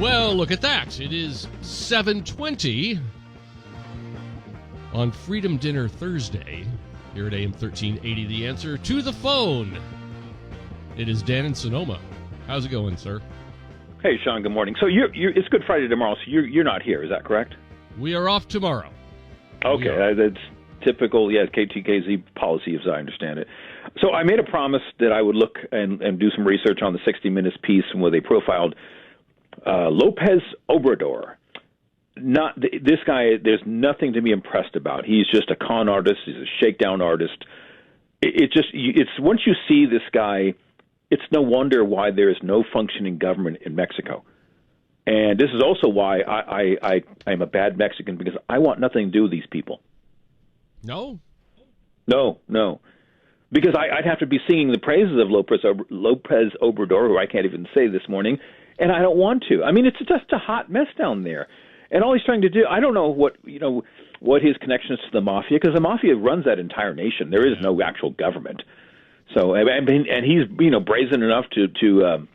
Well, look at that. It is 7:20 on Freedom Dinner Thursday here at AM 1380. The Answer. To the phone, it is Dan in Sonoma. How's it going, sir? Hey, Sean, good morning. So it's Good Friday tomorrow, so you're not here, is that correct? We are off tomorrow. Okay, that's typical, KTKZ policy, as I understand it. So I made a promise that I would look and do some research on the 60 Minutes piece where they profiled Lopez Obrador. Not this guy. There's nothing to be impressed about. He's just a con artist. He's a shakedown artist. It's once you see this guy, it's no wonder why there is no functioning government in Mexico. And this is also why I'm a bad Mexican, because I want nothing to do with these people. No. Because I'd have to be singing the praises of Lopez Obrador, who I can't even say this morning, and I don't want to. I mean, it's just a hot mess down there. And all he's trying to do, I don't know what his connections to the mafia, because the mafia runs that entire nation. There is no actual government. So, and he's brazen enough to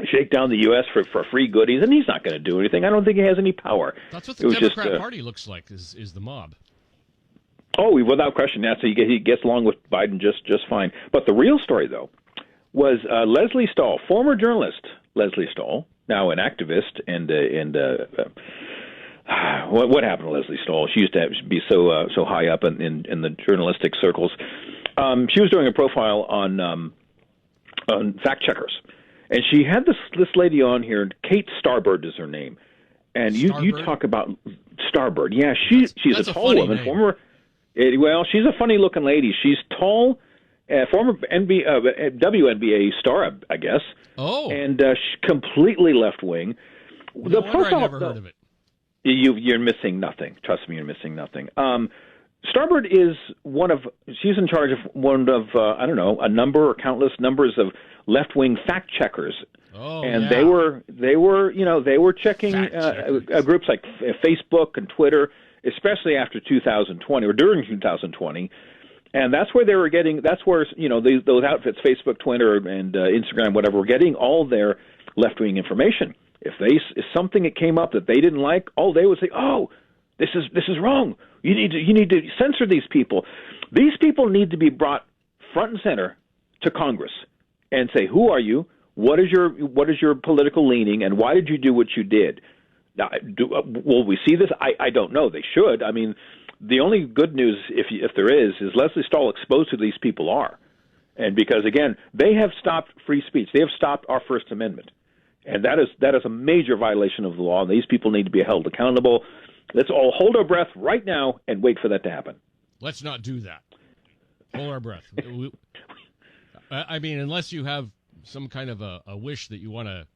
shake down the U.S. for free goodies, and he's not going to do anything. I don't think he has any power. That's what the Democrat Party looks like, is the mob. Oh, without question. Yeah, so he gets along with Biden just fine. But the real story, though, was Leslie Stahl, former journalist Leslie Stahl, now an activist, and what happened to Leslie Stahl? She used to be so high up in the journalistic circles. She was doing a profile on fact checkers, and she had this lady on here. Kate Starbird is her name, and you talk about Starbird. Yeah, she's a tall woman, name. She's a funny-looking lady. She's tall, former WNBA star, I guess. Oh. And completely left-wing. No wonder I never heard of it. You're missing nothing. Trust me, you're missing nothing. Starbird is she's in charge of countless numbers of left-wing fact-checkers. Oh, and yeah. they were checking groups like Facebook and Twitter, especially after 2020 or during 2020, and that's where those outfits, Facebook, Twitter, and Instagram, whatever, were getting all their left-wing information. If something that came up that they didn't like, they would say, "Oh, this is wrong. You need to censor these people. These people need to be brought front and center to Congress and say, who are you? What is your political leaning, and why did you do what you did?" Now, will we see this? I don't know. They should. I mean, the only good news, if there is Leslie Stahl exposed who these people are. And because, again, they have stopped free speech. They have stopped our First Amendment. And that is a major violation of the law, and these people need to be held accountable. Let's all hold our breath right now and wait for that to happen. Let's not do that. Hold our breath. I mean, unless you have some kind of a wish that you want to,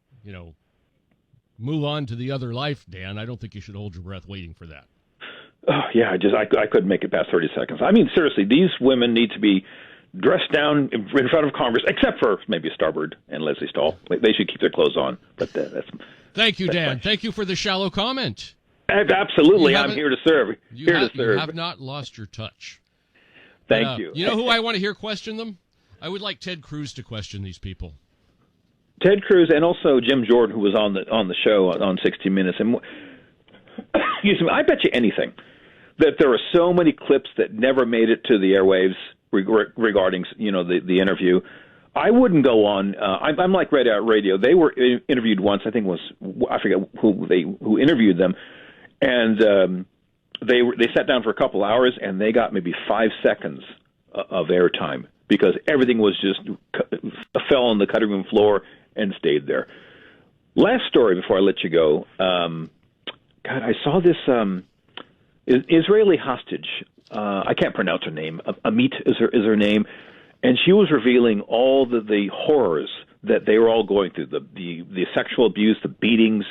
move on to the other life, Dan, I don't think you should hold your breath waiting for that. Oh, yeah, I couldn't make it past 30 seconds. I mean, seriously, these women need to be dressed down in front of Congress, except for maybe Starbird and Leslie Stahl. They should keep their clothes on. But Thank you, Dan. Thank you for the shallow comment. Absolutely, I'm here to serve. You have not lost your touch. Thank you. You know who I want to hear question them? I would like Ted Cruz to question these people. Ted Cruz and also Jim Jordan, who was on the show on 60 Minutes. And excuse me, I bet you anything that there are so many clips that never made it to the airwaves regarding the interview. I wouldn't go on. I'm like Red Out Radio. They were interviewed once. I forget who interviewed them, and they sat down for a couple hours and they got maybe 5 seconds of airtime because everything was just fell on the cutting room floor and stayed there. Last story before I let you go. I saw this Israeli hostage. I can't pronounce her name. Amit is her name, and she was revealing all the horrors that they were all going through, the sexual abuse, the beatings,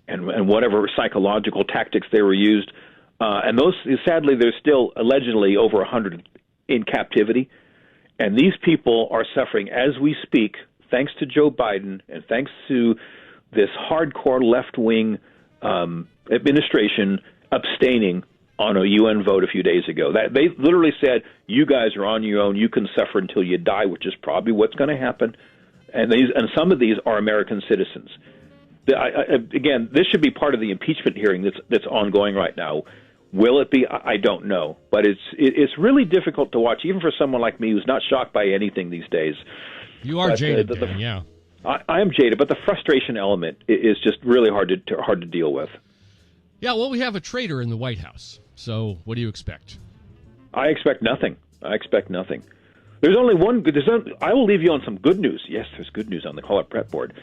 and whatever psychological tactics they were used. And those, sadly, there's still allegedly over 100 in captivity, and these people are suffering as we speak, thanks to Joe Biden and thanks to this hardcore left-wing administration abstaining on a UN vote a few days ago. That they literally said, "You guys are on your own. You can suffer until you die," which is probably what's going to happen. And some of these are American citizens. Again, this should be part of the impeachment hearing that's ongoing right now. Will it be? I don't know, but it's really difficult to watch, even for someone like me who's not shocked by anything these days. You are jaded, Dan, yeah. I am jaded, but the frustration element is just really hard to deal with. Yeah, well, we have a traitor in the White House, so what do you expect? I expect nothing. There's only one good. I will leave you on some good news. Yes, there's good news on the call-up prep board.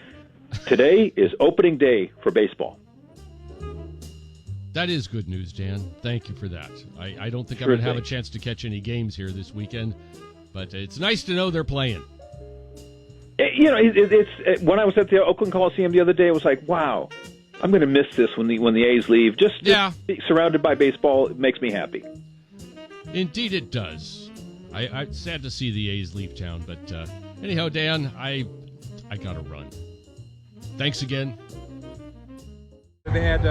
Today is opening day for baseball. That is good news, Dan. Thank you for that. I don't think I'm Sure going to have a thing. chance to catch any games here this weekend, but it's nice to know they're playing. You know, it's when I was at the Oakland Coliseum the other day, it was like, wow, I'm going to miss this when the A's leave. Just being surrounded by baseball, it makes me happy. Indeed it does. I'm sad to see the A's leave town, but anyhow, Dan, I got to run. Thanks again. They had